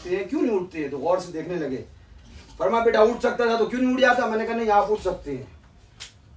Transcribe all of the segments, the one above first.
क्यों नहीं उठते? तो गौर से देखने लगे। फरमा बेटा उठ सकता था तो क्यों नहीं उठ जाता? मैंने कहा नहीं, आप उठ सकते हैं,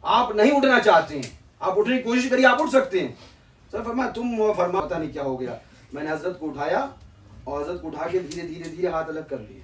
आप नहीं उठना चाहते हैं, आप उठने की कोशिश करिए, आप उठ सकते हैं। सर फरमा तुम फरमा पता नहीं क्या हो गया। मैंने हजरत को उठाया और हजरत को उठा के धीरे धीरे धीरे हाथ अलग कर लिए।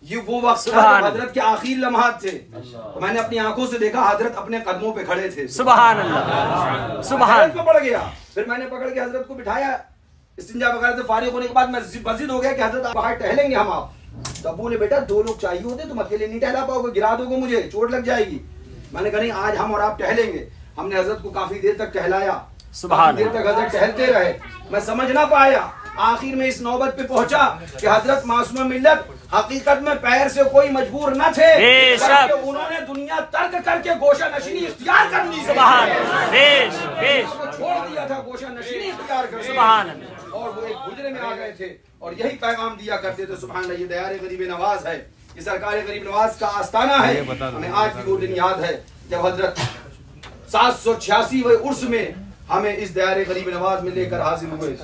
ये वो वक्त था जब हजरत के आखिरी लम्हात थे। तो मैंने अपनी आंखों से देखा हजरत अपने कदमों पे खड़े थे। सुभान अल्लाह, सुभान। को पड़ गया। फिर मैंने पकड़ के हजरत को बिठाया। इस्तिंजा वगैरह से फारिग होने के बाद मैं मस्जिद हो गया कि हजरत बाहर टहलेंगे हम आप। तो अब्बू ने बेटा 2 लोग चाहिए होते, तुम अकेले नहीं टहला पाओगे, गिरा दोगे मुझे, चोट लग जाएगी। मैंने कहा नहीं, आज हम और आप टहलेंगे। हमने हजरत को काफी देर तक टहलाया, काफी देर तक हजरत टहलते रहे। मैं समझ ना पाया, आखिर में इस नौबत पे पहुंचा कि हजरत मासूम मिल्लत हकीकत में पैर से कोई मजबूर न थे, उन्होंने दुनिया तर्क करके गोशा नशीनी इख्तियार कर ली। छोड़ दिया था गोशा नशीनी इख्तियार कर, और वो एक गुजरे में आ गए थे और यही पैगाम दिया करते थे। सुभान अल्लाह, ये दयारे गरीब नवाज है, ये सरकार गरीब नवाज का आस्ताना है। हमें आज भी वो दिन याद है जब हजरत 786वें उर्स में हमें इस दयारे गरीब नवाज में लेकर हाजिर हुए।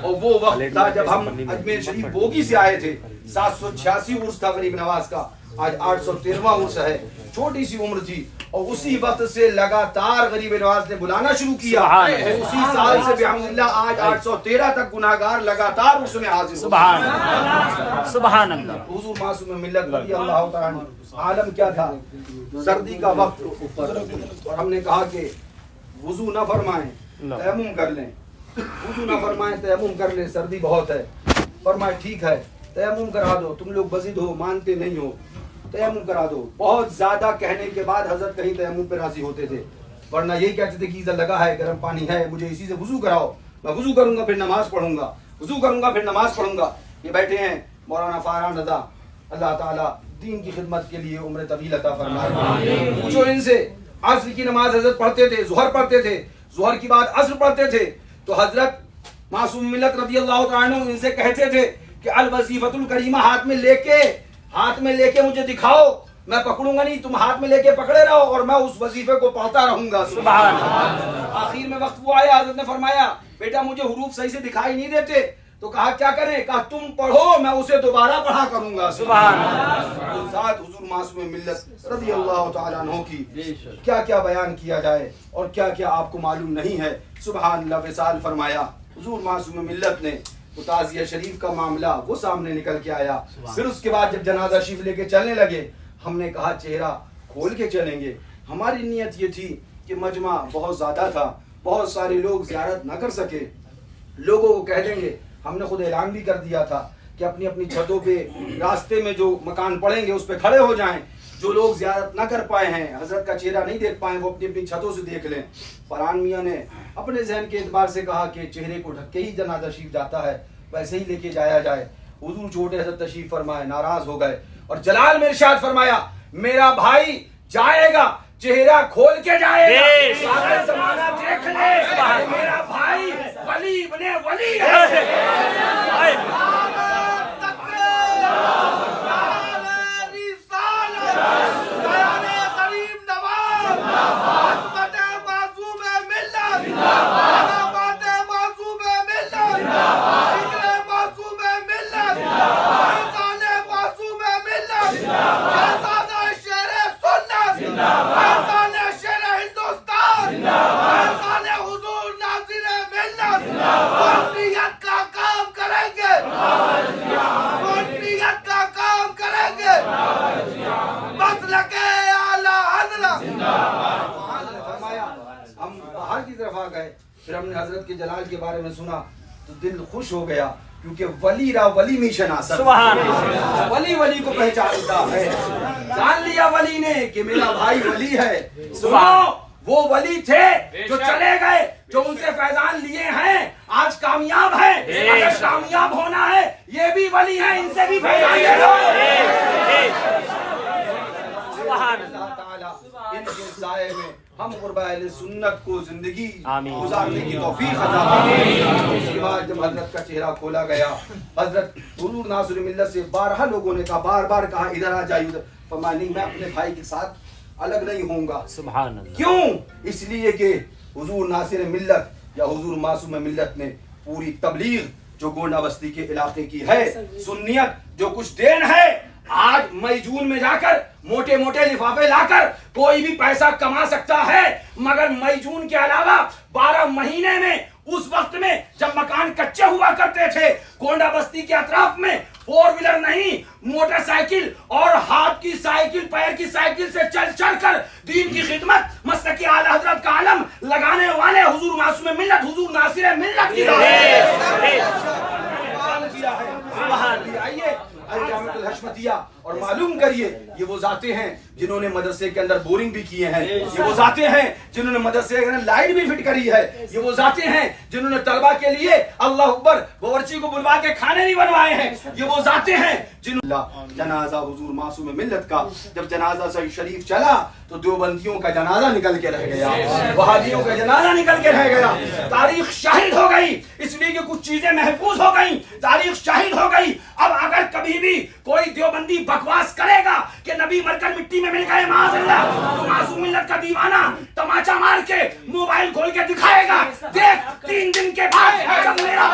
और वो वक्त था जब हम अजमेर शरीफ बोगी से आए थे। 786 उर्स था गरीब नवाज का, आज 813वां उर्स है। छोटी सी उम्र थी और उसी वक्त से लगातार गरीब नवाज ने बुलाना शुरू किया। उसी साल से बिहम्दिल्लाह आज 813 तक गुनाहगार लगातार उसमें हाजिर। सुभान अल्लाह। हुजूर मासूम मिल्लत रज़ियल्लाहु तआला अन्हु, आलम क्या था, सर्दी का वक्त ऊपर, और हमने कहा कि वुजू न फरमाएं, तयम्मुम कर लें। वुजू न फरमाएं, तयम्मुम कर लें, सर्दी बहुत है। फरमाए ठीक है, तयम्मुम करा दो, तुम लोग बज़िद हो, मानते नहीं हो, तयम्मुम करा दो। बहुत ज्यादा कहने के बाद हजरत कहीं तयम्मुम पे राजी होते थे, वरना यही कहते थे कि इधर लगा है, गर्म पानी है, मुझे इसी से वुजू कराओ, मैं वुजू करूंगा फिर नमाज पढ़ूंगा, वुजू करूंगा फिर नमाज पढ़ूंगा। ये बैठे हैं मौलाना फारहान रज़ा, अल्लाह ताला दीन की खिदमत के लिए उम्र तवील अता फरमाए। पूछो इनसे, अस्र की नमाज हजरत पढ़ते थे, जोहर पढ़ते थे, जोहर की बाद अस्र पढ़ते थे। तो हजरत मासूम मिल्लत रज़ियल्लाहु तआला अन्हु इनसे कहते थे कि अल वजीफतुल करीमा हाथ में लेके मुझे दिखाओ, मैं पकड़ूंगा नहीं, तुम हाथ में लेके पकड़े रहो और मैं उस वजीफे को पढ़ता रहूंगा। सुभान अल्लाह। आखिर में वक्त वो आया, हजरत ने फरमाया बेटा मुझे हुरूफ सही से दिखाई नहीं देते। तो कहा क्या करें? कहा तुम पढ़ो, मैं उसे दोबारा पढ़ा करूंगा। सुभान अल्लाह। साथ हुजूर मासूम मिल्लत रज़ियल्लाहु तआला अन्हु की क्या क्या बयान किया जाए और क्या क्या आपको मालूम नहीं है। सुभान अल्लाह। विसाल फरमाया हुजूर मासूम मिल्लत ने, तो ताज़िया शरीफ का मामला वो सामने निकल के आया। फिर उसके बाद जब जनाजा शरीफ लेके चलने लगे, हमने कहा चेहरा खोल के चलेंगे। हमारी नीयत ये थी कि मजमा बहुत ज्यादा था, बहुत सारे लोग ज़ियारत न कर सके, लोगों को कह देंगे। हमने खुद ऐलान भी कर दिया था कि अपनी अपनी छतों पे रास्ते में जो मकान पड़ेंगे उस पे खड़े हो जाएं। जो लोग ज़ियारत न कर पाए हैं, हजरत का चेहरा नहीं देख पाए, वो अपनी अपनी छतों से देख लें। फरहान मियाँ ने अपने जहन के एतबार से कहा कि चेहरे को ढक के ही जनाजा शरीफ जाता है, वैसे ही लेके जाया जाए। हुजूर छोटे हजरत तशरीफ फरमाए, नाराज हो गए और जलाल में इरशाद फरमाया मेरा भाई जाएगा, चेहरा खोल के जाएगा, सारा ज़माना देख ले, मेरा भाई वली बने वली है। फिर हमने हजरत के जलाल के बारे में सुना तो दिल खुश हो गया, क्योंकि वली रा वली में शनासा, वली वली को पहचानता है। जान लिया वली ने कि मेरा भाई वली है। सुनो, वो वली थे जो चले गए, जो उनसे फैजान लिए हैं, आज कामयाब है। अगर कामयाब होना है, ये भी वली है, इनसे भी फैजान इनके साए में हम कुर्बा अहले सुन्नत को जिंदगी गुजारने की तौफीक अता फरमाए। उसके बाद जब हजरत का चेहरा खोला गया, हजरत हुजूर नासिर मिल्लत से 12 लोगों ने कहा, बार बार कहा इधर आ जाइए, उधर। फरमाया नहीं, मैं अपने भाई के साथ अलग नहीं होऊंगा। सुभान अल्लाह। क्यों? इसलिए कि हुजूर नासिर मिल्लत या हुजूर मासूम मिल्लत ने पूरी तबलीग जो गोंडा बस्ती के इलाके की है, सुन्नियत जो कुछ देन है, आज मई जून में जाकर मोटे मोटे लिफाफे लाकर कोई भी पैसा कमा सकता है, मगर मई जून के अलावा 12 महीने में, उस वक्त में जब मकान कच्चे हुआ करते थे, गोंडा बस्ती के अतराफ में 4 व्हीलर नहीं, मोटरसाइकिल और हाथ की साइकिल, पैर की साइकिल से चल चल कर दीन की खिदमत, मस्तक की आला हजरत का आलम लगाने वाले हुजूर मासूम मिल्लत, हुजूर नासिर मिल्लत की आइए हशमतिया और मालूम करिए, ये वो जाते हैं जिन्होंने मदरसे के अंदर बोरिंग भी किए हैं, ये वो जाते हैं जिन्होंने मदरसे के अंदर लाइट भी फिट करी है, ये वो जाते हैं जिन्होंने तलबा के लिए अल्लाह अकबर बावर्ची को बुलवा के खाने नहीं बनवाए हैं, ये वो जाते हैं जिन्होंने जनाजा हुजूर मासूम मिल्लत का जब जनाजा सही शरीफ चला तो देवबंदियों का जनाजा निकल के रह गया, वहाबियों का जनाजा निकल के रह गया। तारीख शाहिद हो गई, इसलिए कि कुछ चीजें महफूज हो गई, तारीख शाहिद हो गई। अब अगर कभी भी कोई देवबंदी बकवास करेगा कि नबी मरकर मिट्टी में मिल गए माज़अल्लाह, तो मासूम मिल्लत का दीवाना तमाचा मार के मोबाइल खोल के दिखाएगा, देख 3 दिन के बाद जब मेरा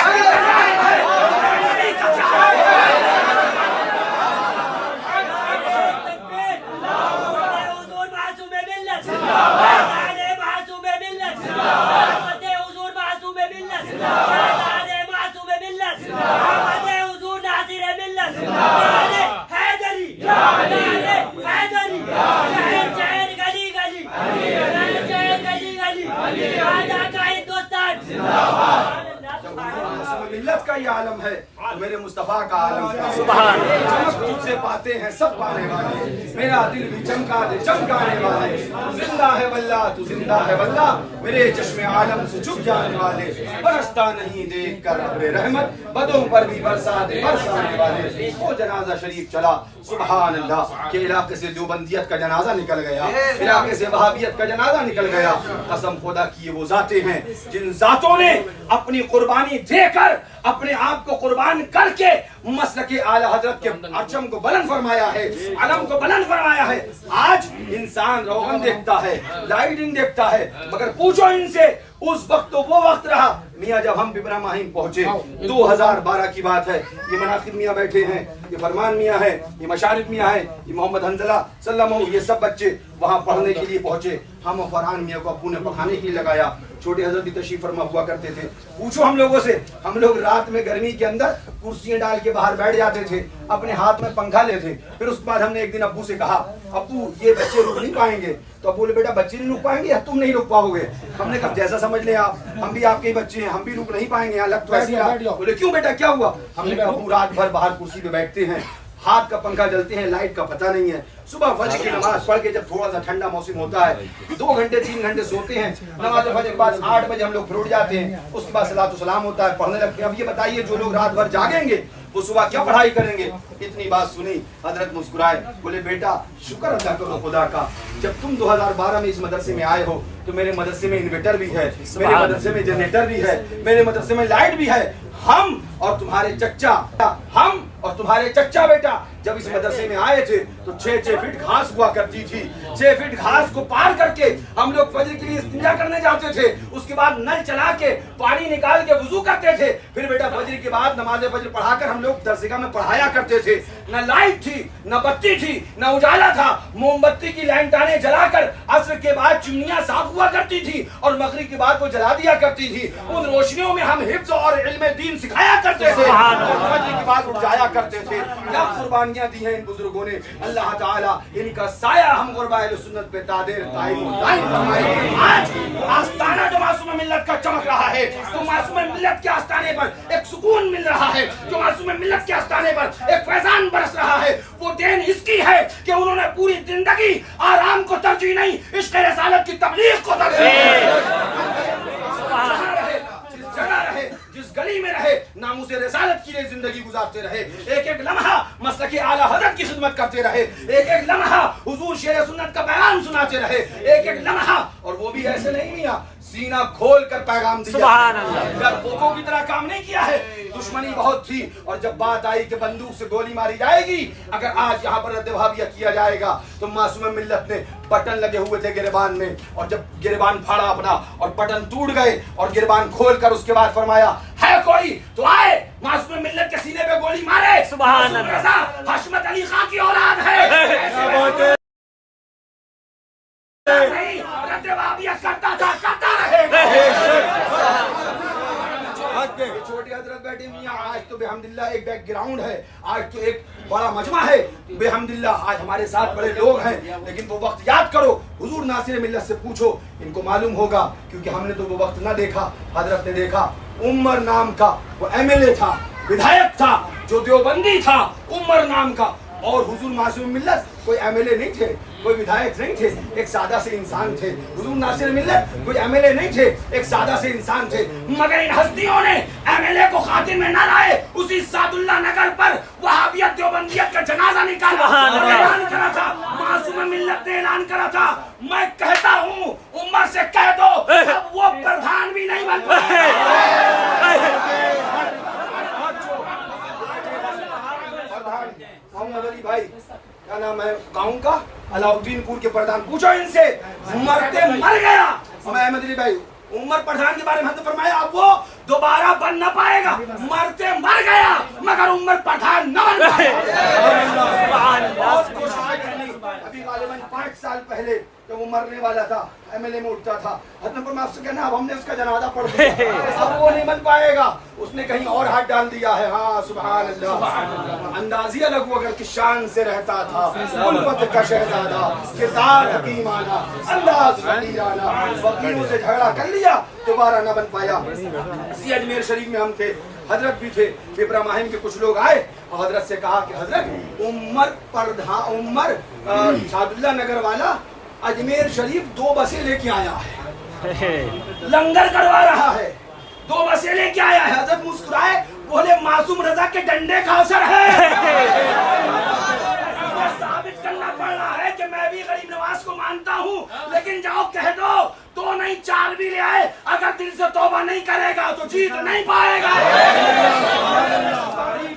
मिल्लत का ये आलम है, मेरे मुस्तफा का आलम है। चमक तुझसे पाते हैं सब पाने वाले, मेरा दिल भी चमका दे चमकाने वाले, तू जिंदा है वल्ला, तू जिंदा है वल्ला, मेरे चश्मे आलम से छुप जाने वाले, बरसता नहीं देख कर अब्रे रहमत, बदों पर भी बरसा दे बरसाने वाले। वो जनाजा शरीफ चला, सुभान अल्लाह, के इलाके से देवबंदियत का जनाजा निकल गया, इलाके से वहाबियत का जनाजा निकल गया। कसम खुदा की ये वो जाते हैं जिन जातों ने अपनी कुर्बानी देकर, अपने आप को कुर्बान करके मसलके आला हजरत के परचम को बुलंद फरमाया है, अलम को बुलंद फरमाया है। आज इंसान रोगन देखता है, लाइटिंग देखता है, मगर पूछो इनसे, उस वक्त तो वो वक्त रहा मियाँ जब हम बिबरा माहिम पहुंचे, 2012 की बात है। ये मनाकिब मियाँ बैठे हैं, ये फरमान मियाँ है, ये मशारिफ मियाँ है, ये मोहम्मद हंजला सल्लम, ये सब बच्चे वहां पढ़ने के लिए पहुंचे। हम फरहान मियाँ को अब्बू ने पढ़ाने के लिए लगाया, छोटे हजरत भी तशरीफ फरमा हुआ करते थे। पूछो हम लोगों से, हम लोग रात में गर्मी के अंदर कुर्सियां डाल के बाहर बैठ जाते थे, अपने हाथ में पंखा लेते। फिर उसके बाद हमने एक दिन अब्बू से कहा, अब्बू ये बच्चे रुक नहीं पाएंगे, तो बोले बेटा बच्चे नहीं रुक पाएंगे या तुम नहीं रुक पाओगे। हमने कहा जैसा समझ लें आप, हम भी आपके बच्चे हैं, हम भी रुक नहीं पाएंगे, यहाँ लग तो ऐसी रहा। बोले क्यों बेटा क्या हुआ? हमने कहा अब्बू रात भर बाहर कुर्सी पे बैठते हैं, हाथ का पंखा जलते हैं, लाइट का पता नहीं है। सुबह फजर की नमाज पढ़ के जब थोड़ा सा ठंडा मौसम होता है, 2 घंटे 3 घंटे सोते हैं, नमाज फजर के बाद 8 बजे हम लोग फिर उठ जाते हैं, उसके बाद सलातो सलाम होता है, पढ़ने लगते हैं। अब ये बताइए जो लोग रात भर जागेंगे वो सुबह क्या पढ़ाई करेंगे? इतनी बात सुनी, हजरत मुस्कुराए, बोले बेटा शुक्र अदा करो खुदा का, जब तुम 2012 में इस मदरसे में आए हो तो मेरे मदरसे में इन्वर्टर भी है, मेरे मदरसे में जनरेटर भी है, मेरे मदरसे में लाइट भी है। हम और तुम्हारे चच्चा बेटा जब इस मदरसे में आए थे तो 6-6 फीट घास हुआ करती थी। 6 फीट घास को पार करके हम लोग फजर के लिए इस्तिंजा करने जाते थे, उसके बाद नल चला के पानी निकाल के वुजू करते थे, फिर बेटा फजर के बाद नमाज फजर पढ़ाकर हम लोग दरसगाह में पढ़ाया करते थे। न लाइट थी, न बत्ती थी, न उजाला था, मोमबत्ती की लैंटाने जलाकर असर के बाद चिमनियां साफ हुआ करती थी और मगरिब के बाद वो जला दिया करती थी। उन रोशनियों में हम हिफ्ज और इल्म दीन सिखाया करते थे और फजर के बाद उठ जाया करते थे। क्या कुर्बानियां दी हैं इन बुजुर्गों ने, अल्लाह ताला इनका साया हम गुरबा अहले सुन्नत पे तादेर दाइम फरमाए। आज आस्ताना जो मासूम मिल्लत का चमक रहा है, तो मासूम मिल्लत के आस्ताने पर एक सुकून मिल रहा है, जो मासूम मिल्लत के आस्ताने पर एक फैजान बरस रहा है, वो देन इसकी है कि उन्होंने पूरी जिंदगी आराम को तरजीह नहीं, इश्क़ रिसालत की तबलीग को जगह रहे, जिस गली में रहे, नामुसे रिसालत के लिए जिंदगी गुजारते रहे, एक एक लम्हा मसलके आला हज़रत की खिदमत करते रहे, एक एक लम्हा हुजूर शेर सुन्नत का पैगाम सुनाते रहे, एक एक लम्हा, और वो भी ऐसे नहीं मियां, सीना खोल कर पैगाम दिया। सुभान अल्लाह। पोकों की तरह काम नहीं किया है। दुश्मनी बहुत थी और जब बात आई कि बंदूक से गोली मारी जाएगी, अगर आज यहाँ पर रद्द वहाबिया किया जाएगा, तो मासूम मिल्लत ने बटन लगे हुए थे गिरबान में, और जब गिरबान फाड़ा अपना और बटन टूट गए और गिरबान खोल कर उसके बाद फरमाया है कोई तो आए, मासूम मिल्लत के सीने पे गोली मारे। सुभान मासूम अल्लाह। रजा हशमत अली खां की औलाद है। नहीं, रद्द-ए-वाबिया करता था, करता रहेगा। छोटे हजरत बैठे हुए हैं, आज तो बेहमदिल्लाह एक बैकग्राउंड है, आज तो एक बड़ा मजमा है बेहमदिल्लाह, आज हमारे साथ बड़े लोग हैं, लेकिन वो वक्त याद करो, हुजूर नासिर मिल्लत से पूछो, इनको मालूम होगा, क्योंकि हमने तो वो वक्त ना देखा, हजरत ने देखा। उमर नाम का वो एमएलए था, विधायक था, जो देवबंदी था, उमर नाम का। और हुजूर मासूम मिल्लत कोई एमएलए नहीं थे, कोई विधायक नहीं थे, एक सादा से इंसान थे। हुजूर नासिर मिल्लत कोई एमएलए नहीं थे, एक सादा से इंसान थे। मगर इन हस्तियों ने एमएलए को खातिर में न लाए, उसी सादुल्ला नगर पर वहाबियत देवबंदियत का जनाजा निकाला और ऐलान करा था। मासूम मिल्लत ने ऐलान करा था, मैं कहता हूँ उमर से कह दो अब वो प्रधान भी नहीं बन मोहम्मद अली भाई, क्या नाम है गाँव का, अलाउद्दीनपुर के प्रधान, पूछो इनसे, मरते मर गया। अहमद अली भाई, उमर प्रधान के बारे में हमने फरमाया अब वो दोबारा बन न पाएगा, मरते मर गया मगर उमर प्रधान न बन पाएगा। अभी गालिबन 5 साल पहले जब वो मरने वाला था, एमएलए में उठता था, आपसे कहना अब हमने उसका जनाजा पढ़ दिया, अब वो नहीं बन पाएगा, उसने कहीं और हाथ डाल दिया है। हाँ सुभान अल्लाह, अंदाजी अलग वो अगर की शान से रहता था, उल्फत का शहजादा, किरदार हकीमाना, अंदाज फकीराना, वकीलों से झगड़ा कर लिया, दोबारा न बन पाया। इसी अजमेर शरीफ में हम थे, हजरत भी थे, इब्राहिम के कुछ लोग आए और हजरत से कहा कि हजरत उमर सादुल्ला नगर वाला अजमेर शरीफ 2 बसें लेके आया है, लंगर करवा रहा है, 2 बसें लेके आया है। हजरत मुस्कुराए, बोले मासूम रजा के डंडे का असर है। साबित करना पड़ रहा है कि मैं भी गरीब नवाज को मानता हूँ, लेकिन जाओ कह दो 2 नहीं 4 भी ले आए, अगर दिल से तौबा नहीं करेगा तो जीत नहीं पाएगा।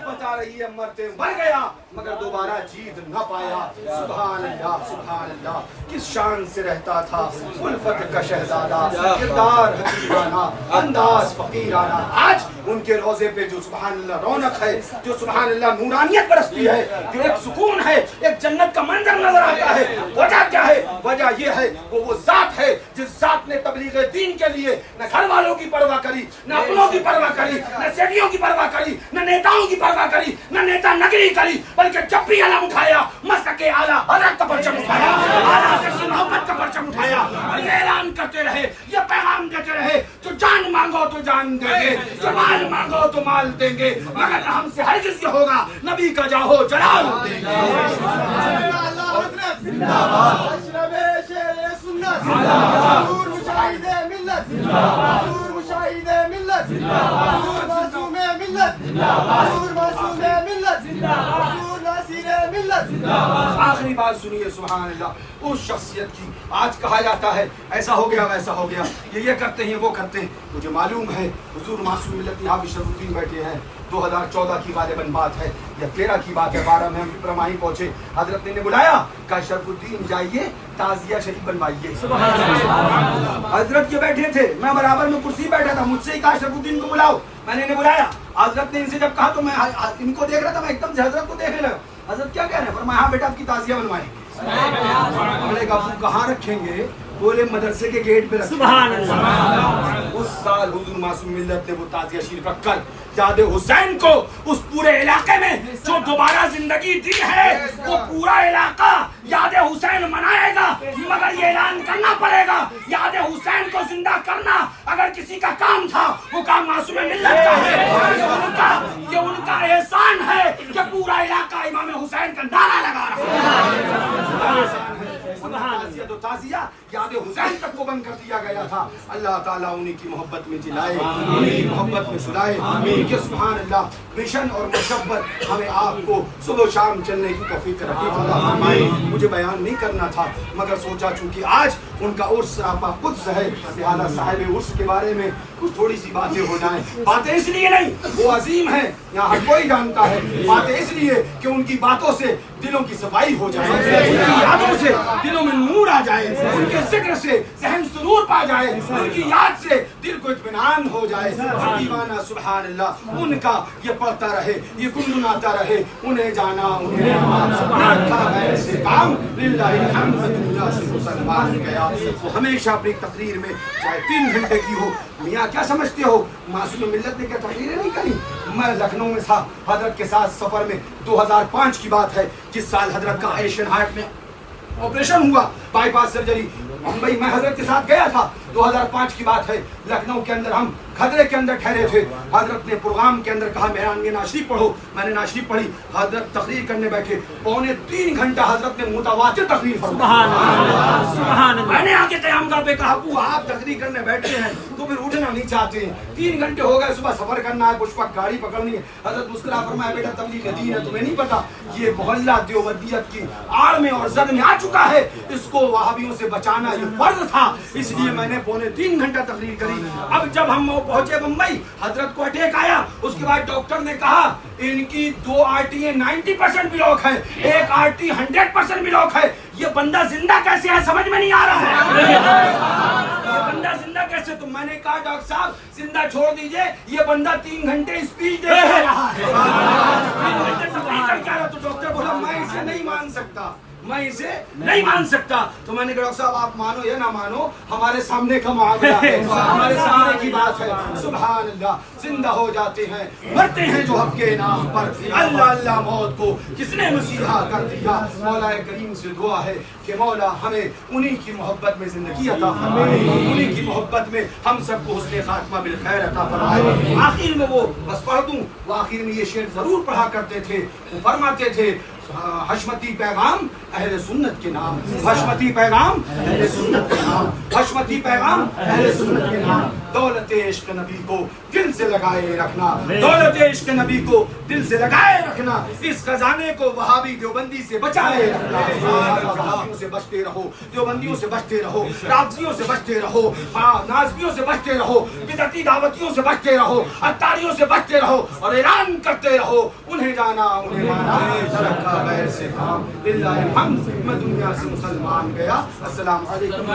बता रही है मरते मर गया मगर दोबारा जीत न पाया। सुभान अल्लाह, सुभान अल्लाह, किस शान से रहता था, उल्फत का शहजादा, किरदार हकीमाना, अंदाज फकीराना। आज उनके रोजे पे जो सुभान अल्लाह रौनक है, जो सुभान अल्लाह नूरानियत बरसती है, जो एक सुकून है, एक जन्नत का मंजर नजर आता है, वजह क्या है? वजह ये है वो जात है जिस जात ने तबलीग दीन के लिए न घर वालों की परवाह करी, न अपनों की परवाह करी, न सेठियों की परवाह करी, न नेताओं की परवाह करी, न नेता नगरी करी, बल्कि जब भी आलम उठाया मस्तके आला हजरत का परचम उठाया, आला से मोहब्बत का परचम उठाया और ये ऐलान करते रहे, ये पैगाम देते रहे, जो जान मांगो तो जान देंगे, जो माल मांगो तो माल देंगे, मगर हमसे हरगिज़ ये होगा नबी का जाहो जलाल देंगे। आखिरी बात सुनिए, सुभान अल्लाह, उस शख्सियत की आज कहा जाता है ऐसा हो गया वैसा हो गया, ये करते हैं वो करते हैं। मुझे मालूम है हुजूर मासूम मिल्लत यहाँ भी शरफुद्दीन बैठे हैं, 2014 की गालिबन बात है या 13 की बात है, 12 में हम इब्राहिम पहुंचे, हजरत ने बुलाया, कहा शरफुद्दीन जाइए ताजिया शरीफ बनवाइए। हजरत के बैठे थे, मैं बराबर में कुर्सी बैठा था, मुझसे ही कहा शरफुद्दीन को बुलाओ, मैंने इन्हें बुलाया। हजरत ने इनसे जब कहा तो मैं इनको देख रहा था, मैं एकदम से हजरत को देखने लगा। हजरत क्या कह रहे हैं? फरमाया हाँ बेटा आपकी ताजिया बनवाएं। मैंने कहा आप कहाँ रखेंगे? बोले मदरसे के गेट पे रखेंगे। उस साल हुजूर मासूम मिल्लत ने वो ताजिया शरीफ रखकर यादे हुसैन को उस पूरे इलाके में जो दोबारा जिंदगी दी है, वो पूरा इलाका यादे हुसैन मनाएगा। मगर ये ऐलान करना पड़ेगा, यादे हुसैन को जिंदा करना अगर किसी का काम था, वो काम मासूम मिल्लत का है। ये उनका एहसान है कि पूरा इलाका इमाम हुसैन का नारा लगा रहा है। तो ताजिया याद हुसैन तक को बंद कर दिया गया था। अल्लाह ताला उन्हीं की मोहब्बत में जिलाए, उन्हीं की मोहब्बत में सुलाए। कि सुभान अल्लाह, मिशन और मुशब्बत हमें आपको सुबह शाम चलने की तौफीक रखी। मुझे बयान नहीं करना था, मगर सोचा चूंकि आज उनका उर्स रापा कुद्स है, लिहाजा साहिब उर्स के बारे में कुछ थोड़ी सी बातें हो जाएं। बातें इसलिए नहीं, वो अजीम है, यहाँ हर कोई जानता है। बातें इसलिए कि उनकी बातों से दिलों की सफाई हो जाए, उनकी यादों से दिलों में नूर आ जाए, उनके जिक्र से ज़हन सुरूर पा जाए, उनकी याद से दिल को इत्मीनान हो जाए। दीवाना सुभान अल्लाह उनका ये पढ़ता रहे, ये गुनगुनाता रहे, उन्हें जाना उन्हें ऐसे काम लिल्लाहि अलहम्द दुनिया से मुसलमान गया। वो हमेशा अपनी तकरीर में चाहे 3 घंटे की हो, मियाँ क्या समझते हो मासूम मिल्लत ने क्या तकरीरें नहीं करी। मैं लखनऊ में था हजरत के साथ सफर में, 2005 की बात है, जिस साल हजरत का एशियन हार्ट में ऑपरेशन हुआ, बाईपास सर्जरी, मुंबई में हजरत के साथ गया था। 2005 की बात है, लखनऊ के अंदर हम खदरे के अंदर ठहरे थे। हजरत ने प्रोग्राम के अंदर कहा मेहरान ये नाशरी पढ़ो, मैंने नाशरी पढ़ी। हजरत तकरीर करने बैठे, 2.25 घंटा हजरत ने मुतवातिर तकरीर फरमाई। मैंने आके क़यामगाह पे कहा अबू आप तकरीर करने बैठे हैं तो फिर उठना नहीं चाहते हैं, 3 घंटे हो गए, सुबह सफर करना है, कुछ वक्त गाड़ी पकड़नी है। हजरत मुस्कुरा फरमाया बेटा तबलीग दीन है, तुम्हें नहीं पता ये मोहल्ला देवबंदियत की आड़ में और जद में आ चुका है, इसको वहाबियों से बचाना ये फर्ज था, इसलिए मैंने 2.25 घंटा तकरीर करी। अब जब हम पहुंचे मुंबई, हजरत को अटैक आया, उसके बाद डॉक्टर ने कहा इनकी 2 आरटी 90% ब्लॉक है, 1 आरटी 100% ब्लॉक है। ये बंदा जिंदा कैसे है समझ में नहीं आ रहा है। ये बंदा जिंदा कैसे? तो मैंने कहा डॉक्टर साहब जिंदा छोड़ दीजिए, ये बंदा 3 घंटे स्पीच दे रहा है। 3 घंटे स्पीच कर क्या रहा? तो डॉक्टर बोला मैं इसे नहीं मान सकता, मैं इसे नहीं मान सकता। तो मैंने कहा डॉक्टर साहब आप मानो या ना मानो, हमारे सामने का मामला है, हमारे सामने की बात है। सुभान अल्लाह, जिंदा हो जाते हैं, मरते हैं जो हक के नाम पर। अल्लाह अल्लाह मौत को किसने मसीहा कर दिया। मौला करीम से दुआ है कि मौला हमें उन्हीं की मोहब्बत में जिंदगी अता फरमाए, उन्हीं की मोहब्बत में हम सबको हुस्ने खात्मा बिल खैर अता फरमाए। आखिर में वो बस पढ़ दूं, वो आखिर में ये शेर जरूर पढ़ा करते थे। वो फरमाते थे हशमती पैगाम अहले सुन्नत के नाम, हशमती पैगाम अहले सुन्नत के नाम, हशमती पैगाम अहले सुन्नत के नाम। दौलत इश्क नबी को दिल से लगाए रखना, दौलत इश्क नबी को दिल से लगाए रखना, इस खजाने को वहाबी देवबंदी से बचाए रखना। वहाबियों से बचते रहो, देवबंदियों से बचते रहो, राफजियों से बचते रहो, नाज़ियों से बचते रहो, बिदअती दावतियों से बचते रहो, अत्तारियों से बचते रहो और ऐलान करते रहो उन्हें जाना उन्हें माना, रखा गैर से काम। लिल्लाहि अलहम्द, मैं दुनिया से मुसलमान गया। अस्सलाम वालेकुम।